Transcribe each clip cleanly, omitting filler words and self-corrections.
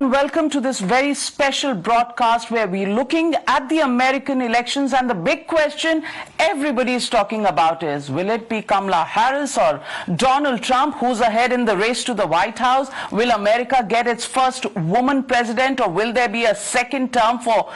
and welcome to this very special broadcast where we're looking at the American elections, and the big question everybody is talking about is, will it be Kamala Harris or Donald Trump who's ahead in the race to the White House? Will America get its first woman president, or will there be a second term for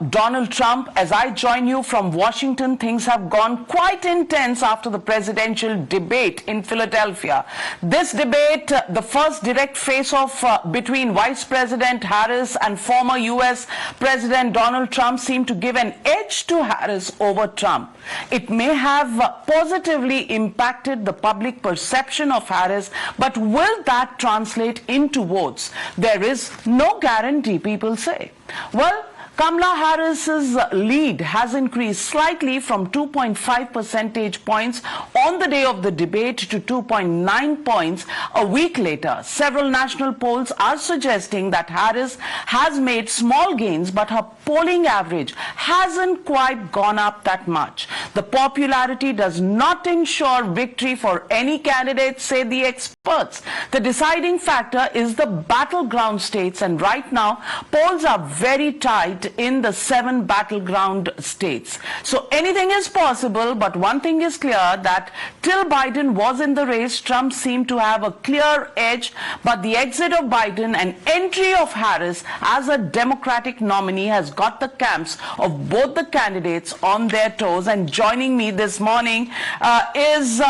Donald Trump? As I join you from Washington, things have gone quite intense after the presidential debate in Philadelphia. This debate, the first direct face-off between Vice President Harris and former U.S. President Donald Trump, seemed to give an edge to Harris over Trump. It may have positively impacted the public perception of Harris, but will that translate into votes? There is no guarantee, people say. Well, Kamala Harris's lead has increased slightly from 2.5 percentage points on the day of the debate to 2.9 points a week later. Several national polls are suggesting that Harris has made small gains, but her polling average hasn't quite gone up that much. The popularity does not ensure victory for any candidate, say the experts. The deciding factor is the battleground states, and right now polls are very tight in the 7 battleground states. So anything is possible, but one thing is clear, that till Biden was in the race, Trump seemed to have a clear edge, but the exit of Biden and entry of Harris as a Democratic nominee has got the camps of both the candidates on their toes. And joining me this morning is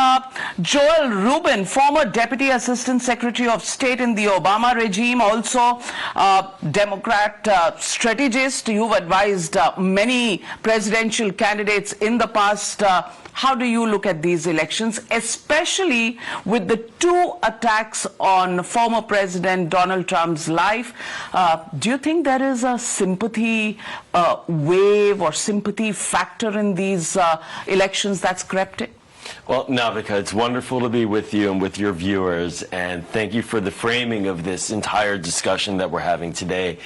Joel Rubin, former Deputy Assistant Secretary of State in the Obama regime, also Democrat strategist. You've advised many presidential candidates in the past. How do you look at these elections, especially with the 2 attacks on former President Donald Trump's life? Do you think there is a sympathy wave or sympathy factor in these elections that's crept in? Well, Navika, it's wonderful to be with you and with your viewers, and thank you for the framing of this entire discussion that we're having today.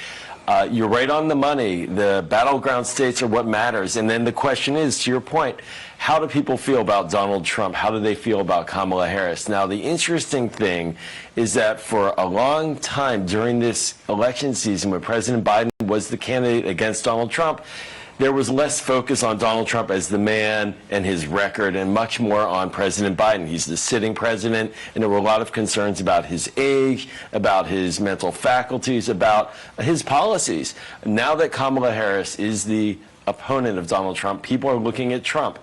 You're right on the money. The battleground states are what matters. And then the question is, to your point, how do people feel about Donald Trump? How do they feel about Kamala Harris? Now, the interesting thing is that for a long time during this election season, when President Biden was the candidate against Donald Trump, there was less focus on Donald Trump as the man and his record, and much more on President Biden. He's the sitting president, and there were a lot of concerns about his age, about his mental faculties, about his policies. Now that Kamala Harris is the opponent of Donald Trump, people are looking at Trump.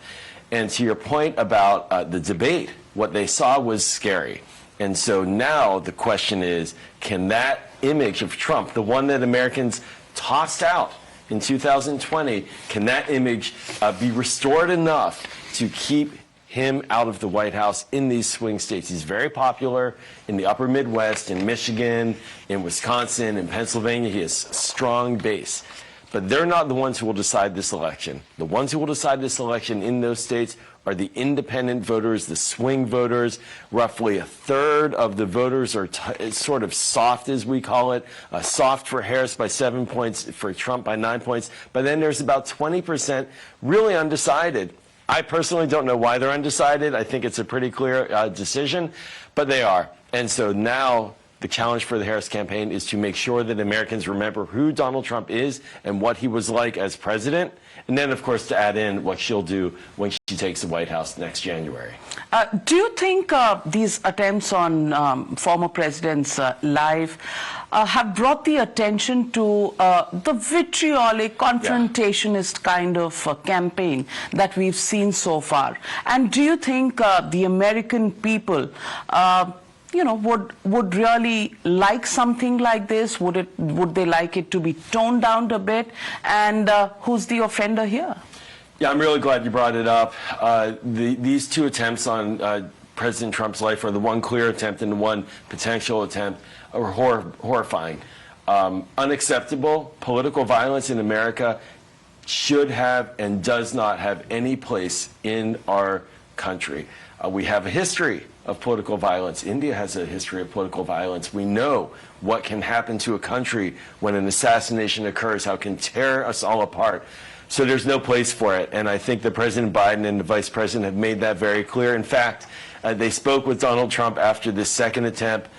And to your point about the debate, what they saw was scary. And so now the question is, can that image of Trump, the one that Americans tossed out in 2020, can that image be restored enough to keep him out of the White House in these swing states? He's very popular in the upper Midwest, in Michigan, in Wisconsin, in Pennsylvania. He has a strong base. But they're not the ones who will decide this election. The ones who will decide this election in those states are the independent voters, the swing voters. Roughly a third of the voters are sort of soft, as we call it, soft for Harris by 7 points, for Trump by 9 points. But then there's about 20% really undecided. I personally don't know why they're undecided. I think it's a pretty clear decision, but they are. And so now the challenge for the Harris campaign is to make sure that Americans remember who Donald Trump is and what he was like as president, and then, of course, to add in what she'll do when she takes the White House next January. Do you think these attempts on former president's life have brought the attention to the vitriolic, confrontationist kind of campaign that we've seen so far? And do you think the American people would really like something like this? Would they like it to be toned down a bit? And who's the offender here? Yeah, I'm really glad you brought it up. These 2 attempts on President Trump's life, or the one clear attempt and the one potential attempt, are horrifying. Unacceptable. Political violence in America should have and does not have any place in our country. We have a history of political violence. India has a history of political violence. We know what can happen to a country when an assassination occurs, how it can tear us all apart. So there's no place for it. And I think that President Biden and the Vice President have made that very clear. In fact, They spoke with Donald Trump after the second attempt,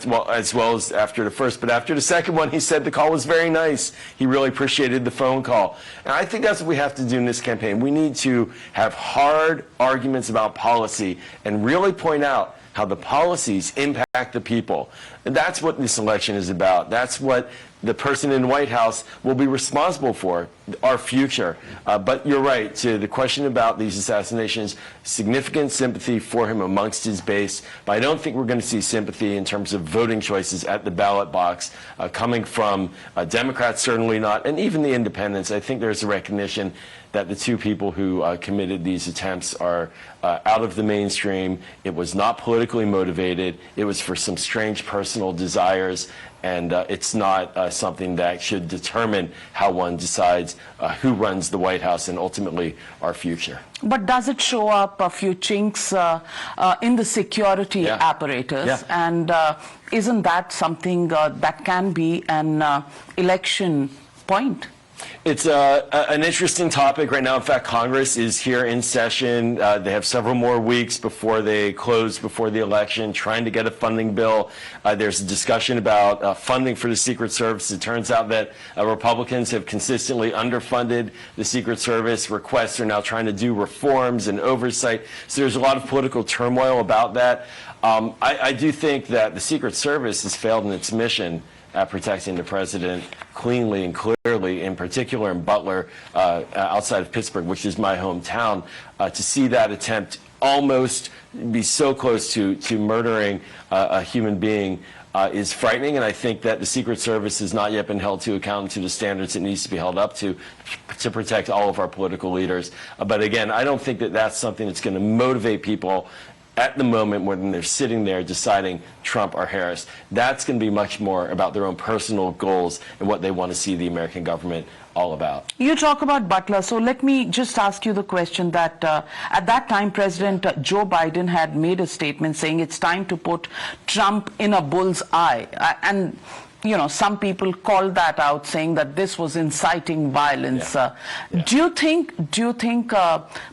well, as well as after the first. But after the second one, he said the call was very nice. He really appreciated the phone call. And I think that's what we have to do in this campaign. We need to have hard arguments about policy and really point out how the policies impact the people. And that's what this election is about. That's what the person in the White House will be responsible for, our future. But you're right, to the question about these assassinations, significant sympathy for him amongst his base. But I don't think we're going to see sympathy in terms of voting choices at the ballot box coming from Democrats, certainly not, and even the independents. I think there's a recognition that the two people who committed these attempts are out of the mainstream. It was not politically motivated. It was for some strange personal desires, and it's not something that should determine how one decides who runs the White House and ultimately our future. But does it show up a few chinks in the security apparatus? Yeah. And isn't that something that can be an election point? It's an interesting topic right now. In fact, Congress is here in session. They have several more weeks before they close before the election, trying to get a funding bill. There's a discussion about funding for the Secret Service. It turns out that Republicans have consistently underfunded the Secret Service. Requests are now trying to do reforms and oversight. So there's a lot of political turmoil about that. I do think that the Secret Service has failed in its mission at protecting the president cleanly and clearly, in particular in Butler, outside of Pittsburgh, which is my hometown. To see that attempt almost be so close to murdering a human being is frightening, and I think that the Secret Service has not yet been held to account to the standards it needs to be held up to protect all of our political leaders. But again, I don't think that that's something that's going to motivate people at the moment when they're sitting there deciding Trump or Harris. That's going to be much more about their own personal goals and what they want to see the American government all about. You talk about Butler, so let me just ask you the question that at that time President Joe Biden had made a statement saying it's time to put Trump in a bull's eye. And you know, some people called that out, saying that this was inciting violence. Do you think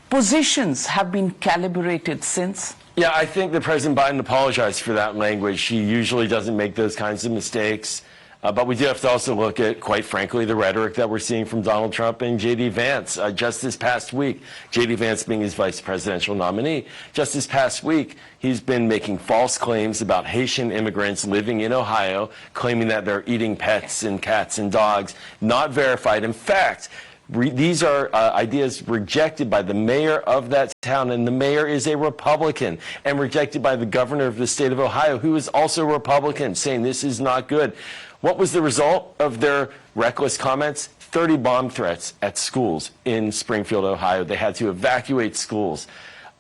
positions have been calibrated since? Yeah, I think that President Biden apologized for that language. He usually doesn't make those kinds of mistakes. But we do have to also look at, quite frankly, the rhetoric that we're seeing from Donald Trump and J.D. Vance. Just this past week, J.D. Vance being his vice presidential nominee, just this past week, he's been making false claims about Haitian immigrants living in Ohio, claiming that they're eating pets and cats and dogs, not verified. In fact, these are ideas rejected by the mayor of that town, and the mayor is a Republican, and rejected by the governor of the state of Ohio, who is also a Republican, saying this is not good. What was the result of their reckless comments? 30 bomb threats at schools in Springfield, Ohio. They had to evacuate schools.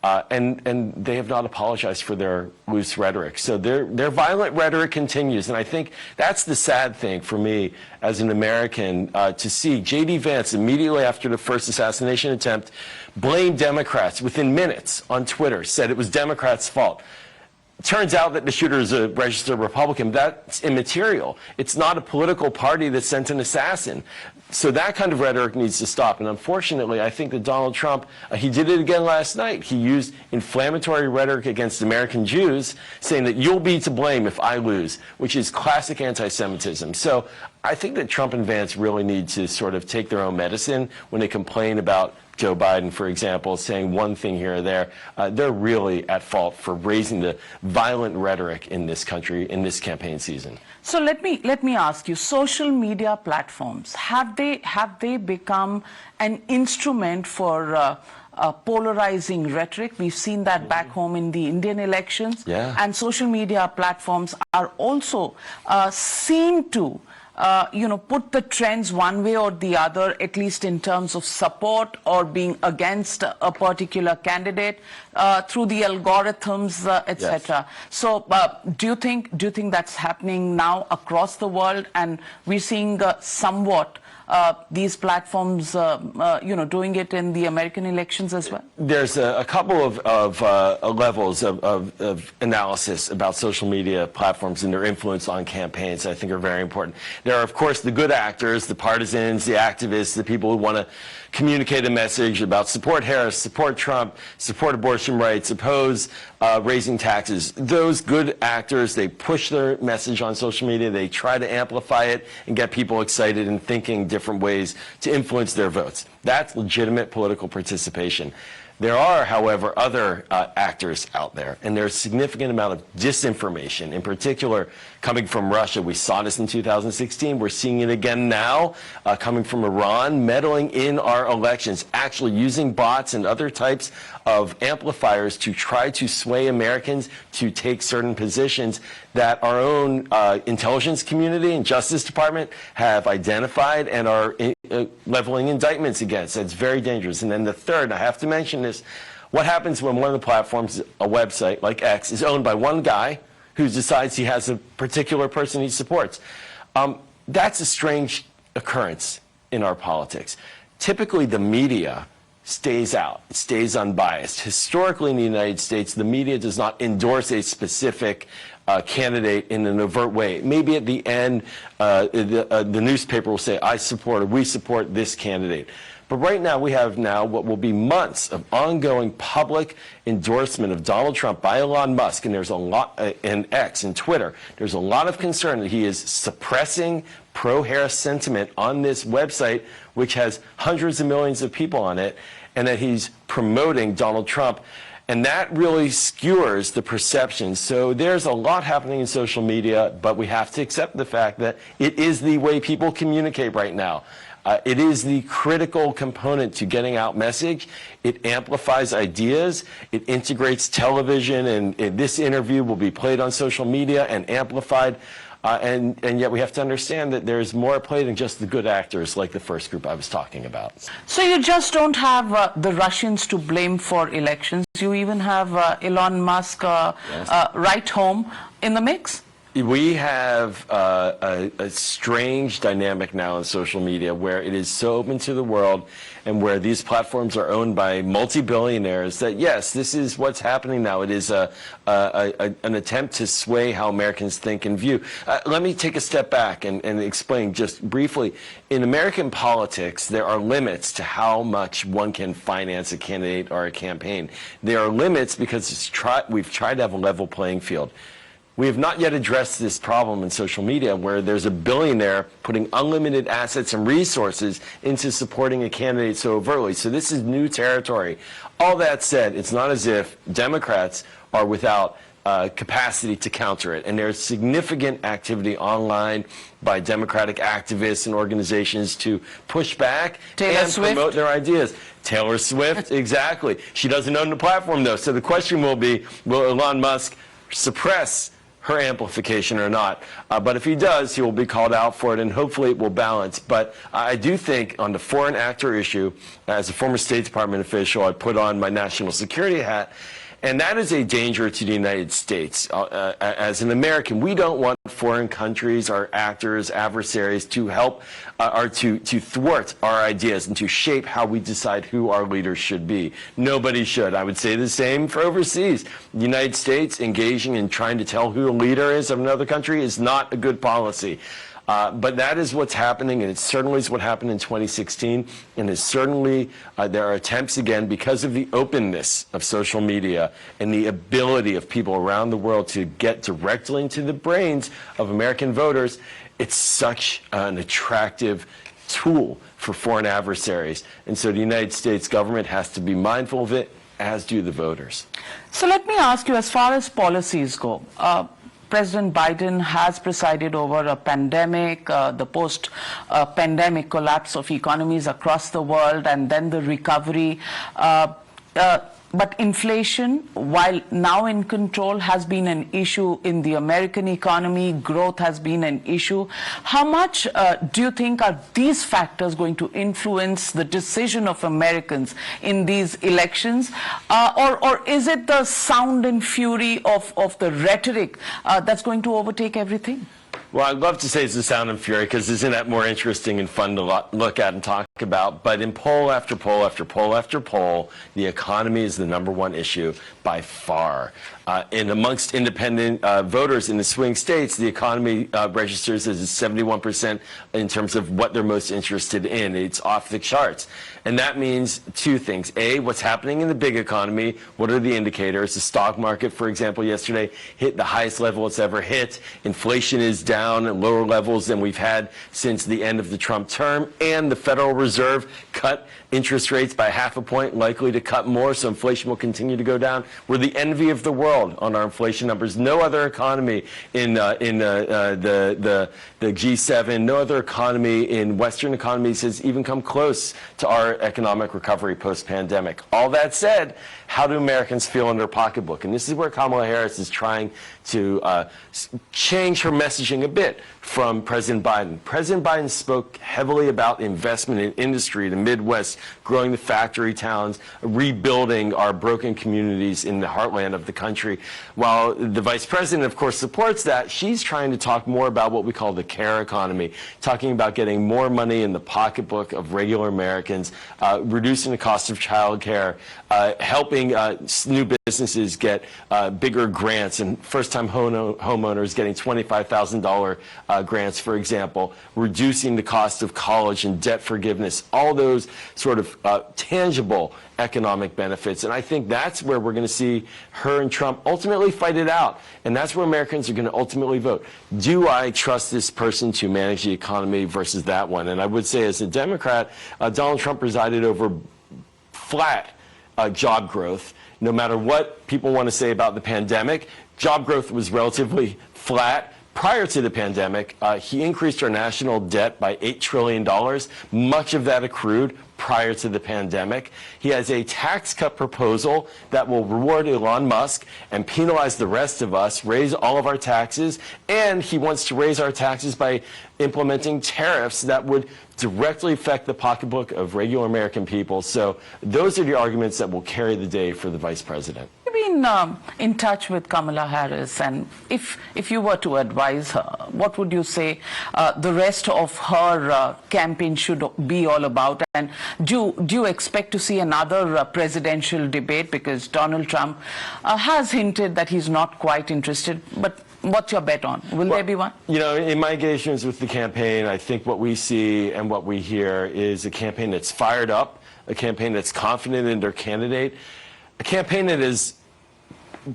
And they have not apologized for their loose rhetoric. So their violent rhetoric continues. And I think that's the sad thing for me as an American, to see J.D. Vance immediately after the first assassination attempt blame Democrats within minutes on Twitter, said it was Democrats' fault. Turns out that the shooter is a registered Republican. That's immaterial. It's not a political party that sent an assassin. So that kind of rhetoric needs to stop. And unfortunately, I think that Donald Trump, he did it again last night. He used inflammatory rhetoric against American Jews, saying that you'll be to blame if I lose, which is classic anti-Semitism. So I think that Trump and Vance really need to sort of take their own medicine when they complain about Joe Biden, for example, saying one thing here or there. They're really at fault for raising the violent rhetoric in this country in this campaign season. So let me ask you: social media platforms, have they become an instrument for polarizing rhetoric? We've seen that back home in the Indian elections, and social media platforms are also seen to put the trends one way or the other, at least in terms of support or being against a particular candidate through the algorithms, etc. So, do you think that's happening now across the world, and we're seeing somewhat these platforms, doing it in the American elections as well? There's a couple of levels of analysis about social media platforms and their influence on campaigns I think are very important. There are, of course, the good actors, the partisans, the activists, the people who want to communicate a message about support Harris, support Trump, support abortion rights, oppose raising taxes. Those good actors, they push their message on social media. They try to amplify it and get people excited and thinking different ways to influence their votes. That's legitimate political participation. There are, however, other actors out there, and there's a significant amount of disinformation, in particular coming from Russia. We saw this in 2016. We're seeing it again now, coming from Iran, meddling in our elections, actually using bots and other types of amplifiers to try to sway Americans to take certain positions that our own intelligence community and Justice Department have identified and are leveling indictments against. That's very dangerous. And then the third, and I have to mention this, what happens when one of the platforms, a website like X, is owned by one guy who decides he has a particular person he supports? That's a strange occurrence in our politics. Typically, the media stays out, it stays unbiased. Historically in the United States, the media does not endorse a specific candidate in an overt way. Maybe at the end, the newspaper will say, I support or we support this candidate. But right now, we have what will be months of ongoing public endorsement of Donald Trump by Elon Musk, and there's a lot in X and Twitter. There's a lot of concern that he is suppressing pro-Harris sentiment on this website, which has hundreds of millions of people on it, and that he's promoting Donald Trump. And that really skewers the perception. So there's a lot happening in social media, but we have to accept the fact that it is the way people communicate right now. It is the critical component to getting out message. It amplifies ideas. It integrates television, and this interview will be played on social media and amplified. And yet we have to understand that there's more at play than just the good actors like the first group I was talking about. So you just don't have the Russians to blame for elections. You even have Elon Musk right home in the mix? We have a strange dynamic now in social media where it is so open to the world and where these platforms are owned by multi-billionaires that, yes, this is what's happening now. It is an attempt to sway how Americans think and view. Let me take a step back and explain just briefly. In American politics, there are limits to how much one can finance a candidate or a campaign. There are limits because we've tried to have a level playing field. We have not yet addressed this problem in social media where there's a billionaire putting unlimited assets and resources into supporting a candidate so overtly. So this is new territory. All that said, it's not as if Democrats are without capacity to counter it. And there's significant activity online by Democratic activists and organizations to push back and promote their ideas. Taylor Swift, exactly. She doesn't own the platform, though. So the question will be, will Elon Musk suppress her amplification or not? But if he does, he will be called out for it, and hopefully it will balance. But I do think on the foreign actor issue, as a former State Department official, I put on my national security hat, and that is a danger to the United States. As an American, we don't want foreign countries, our actors, adversaries to help or to thwart our ideas and to shape how we decide who our leaders should be. Nobody should. I would say the same for overseas. The United States engaging in trying to tell who a leader is of another country is not a good policy. But that is what's happening, and it certainly is what happened in 2016, and it's certainly there are attempts again because of the openness of social media and the ability of people around the world to get directly into the brains of American voters. It's such an attractive tool for foreign adversaries, and so the United States government has to be mindful of it, as do the voters. So let me ask you, as far as policies go, President Biden has presided over a pandemic, the post-pandemic collapse of economies across the world, and then the recovery. But inflation, while now in control, has been an issue in the American economy. Growth has been an issue. How much do you think are these factors going to influence the decision of Americans in these elections? Or is it the sound and fury of the rhetoric that's going to overtake everything? Well, I'd love to say it's the sound and fury, because isn't that more interesting and fun to look at and talk about? But in poll after poll after poll after poll, the economy is the #1 issue by far. And amongst independent voters in the swing states, the economy registers as 71% in terms of what they're most interested in. It's off the charts. And that means two things. A, what's happening in the big economy? What are the indicators? The stock market, for example, yesterday hit the highest level it's ever hit. Inflation is down at lower levels than we've had since the end of the Trump term. And the Federal Reserve cut interest rates by 0.5 point, likely to cut more, so inflation will continue to go down. We're the envy of the world on our inflation numbers. No other economy in the G7, no other economy in Western economies has even come close to our economic recovery post-pandemic. All that said, how do Americans feel in their pocketbook? And this is where Kamala Harris is trying to change her messaging a bit from President Biden. President Biden spoke heavily about investment in industry, the Midwest, growing the factory towns, rebuilding our broken communities in the heartland of the country. While the vice president, of course, supports that, she's trying to talk more about what we call the care economy, talking about getting more money in the pocketbook of regular Americans, reducing the cost of child care, helping new businesses get bigger grants, and first-time homeowners getting $25,000 grants, for example, reducing the cost of college and debt forgiveness, all those sort of tangible economic benefits. And I think that's where we're going to see her and Trump ultimately fight it out. And that's where Americans are going to ultimately vote. Do I trust this person to manage the economy versus that one? And I would say, as a Democrat, Donald Trump presided over flat job growth. No matter what people want to say about the pandemic, job growth was relatively flat. Prior to the pandemic, he increased our national debt by $8 trillion. Much of that accrued prior to the pandemic. He has a tax cut proposal that will reward Elon Musk and penalize the rest of us, raise all of our taxes, and he wants to raise our taxes by implementing tariffs that would directly affect the pocketbook of regular American people. So those are the arguments that will carry the day for the vice president. You've been in touch with Kamala Harris, and if you were to advise her, what would you say the rest of her campaign should be all about? And do you expect to see another presidential debate? Because Donald Trump has hinted that he's not quite interested, but what's your bet on? Will there be one? You know, in my engagements with the campaign, I think what we see and what we hear is a campaign that's fired up, a campaign that's confident in their candidate, a campaign that is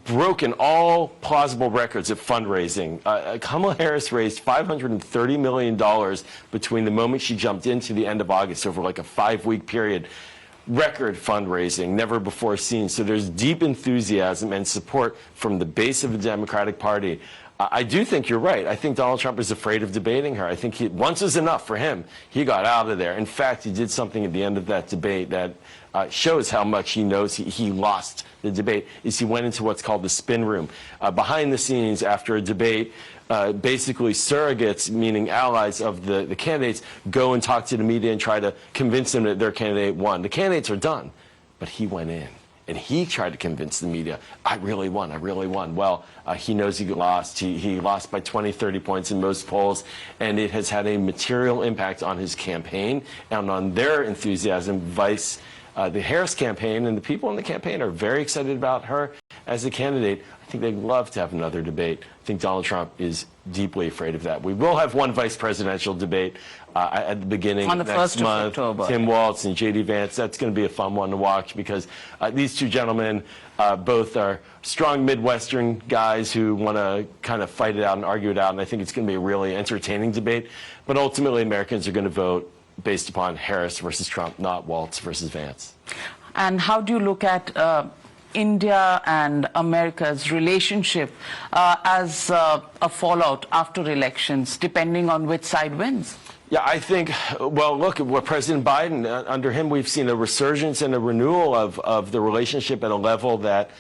broken all plausible records of fundraising. Kamala Harris raised $530 million between the moment she jumped in to the end of August, over like a 5-week period. Record fundraising, never before seen. So there's deep enthusiasm and support from the base of the Democratic Party. I do think you're right. I think Donald Trump is afraid of debating her. I think once is enough for him. He got out of there. In fact, he did something at the end of that debate that shows how much he knows he lost the debate, is he went into what's called the spin room. Behind the scenes, after a debate, basically surrogates, meaning allies of the candidates, go and talk to the media and try to convince them that their candidate won. The candidates are done, but he went in. And he tried to convince the media, I really won, I really won. Well, he knows he lost. He lost by 20, 30 points in most polls, and it has had a material impact on his campaign and on their enthusiasm. The Harris campaign and the people in the campaign are very excited about her as a candidate. I think they'd love to have another debate. I think Donald Trump is deeply afraid of that. We will have one vice presidential debate at the beginning of next month. Tim Walz and J.D. Vance. That's going to be a fun one to watch, because these two gentlemen both are strong Midwestern guys who want to kind of fight it out and argue it out. And I think it's going to be a really entertaining debate. But ultimately, Americans are going to vote based upon Harris versus Trump, not Walz versus Vance. And how do you look at India and America's relationship as a fallout after elections, depending on which side wins? Yeah, I think, well, look, what President Biden, under him, we've seen a resurgence and a renewal of the relationship at a level that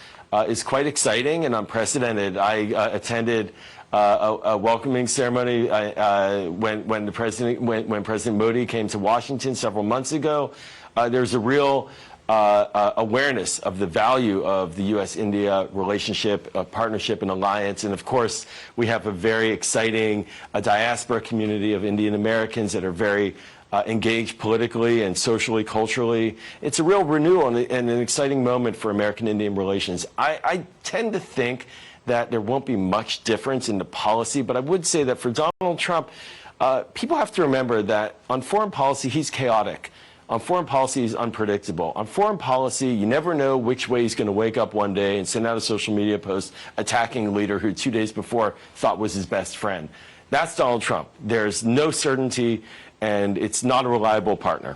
is quite exciting and unprecedented. I attended a welcoming ceremony when President Modi came to Washington several months ago. There's a real awareness of the value of the U.S.-India relationship, partnership, and alliance. And of course, we have a very exciting diaspora community of Indian Americans that are very engaged politically and socially, culturally. It's a real renewal and an exciting moment for American-Indian relations. I tend to think that there won't be much difference in the policy, but I would say that for Donald Trump, people have to remember that on foreign policy, he's chaotic. On foreign policy, he's unpredictable. On foreign policy, you never know which way he's going to wake up one day and send out a social media post attacking a leader who 2 days before thought was his best friend. That's Donald Trump. There's no certainty, and it's not a reliable partner.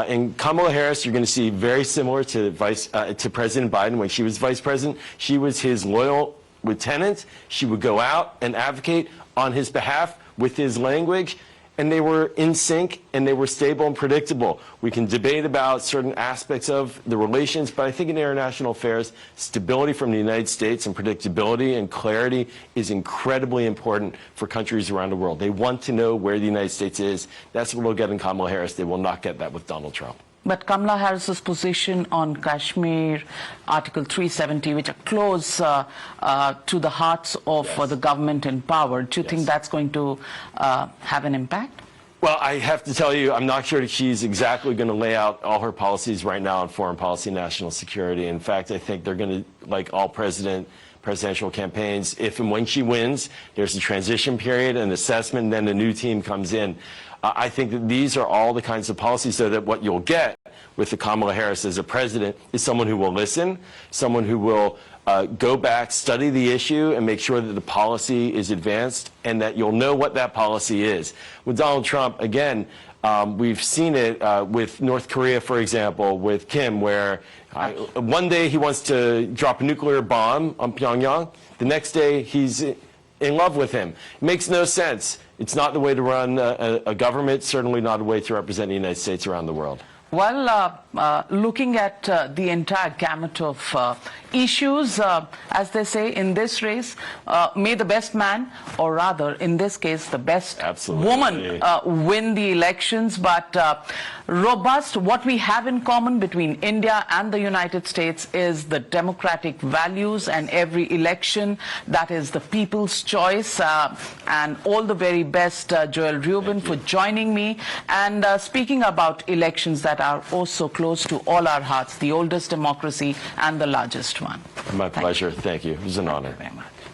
In Kamala Harris, you're going to see very similar to President Biden. When she was vice president, she was his loyal lieutenant. She would go out and advocate on his behalf with his language, and they were in sync, and they were stable and predictable. We can debate about certain aspects of the relations, but I think in international affairs, stability from the United States and predictability and clarity is incredibly important for countries around the world. They want to know where the United States is. That's what we'll get in Kamala Harris. They will not get that with Donald Trump. But Kamala Harris's position on Kashmir, Article 370, which are close to the hearts of the government in power, do you think that's going to have an impact? Well, I have to tell you, I'm not sure that she's exactly going to lay out all her policies right now on foreign policy and national security. In fact, I think they're going to, like all presidential campaigns, if and when she wins, there's a transition period, an assessment, and then the new team comes in. I think that these are all the kinds of policies so that what you'll get with the Kamala Harris as a president is someone who will listen, someone who will go back, study the issue, and make sure that the policy is advanced and that you'll know what that policy is. With Donald Trump, again, we've seen it with North Korea, for example, with Kim, where one day he wants to drop a nuclear bomb on Pyongyang. The next day he's in love with him. It makes no sense. It's not the way to run a government, certainly not a way to represent the United States around the world. Well, looking at the entire gamut of issues, as they say in this race, may the best man, or rather, in this case, the best woman win the elections. But robust, what we have in common between India and the United States is the democratic values, and every election, that is the people's choice. And all the very best, Joel Rubin, for joining me. And speaking about elections that are also close to all our hearts, the oldest democracy and the largest one. My pleasure. Thank you. It was an honor. Thank you very much.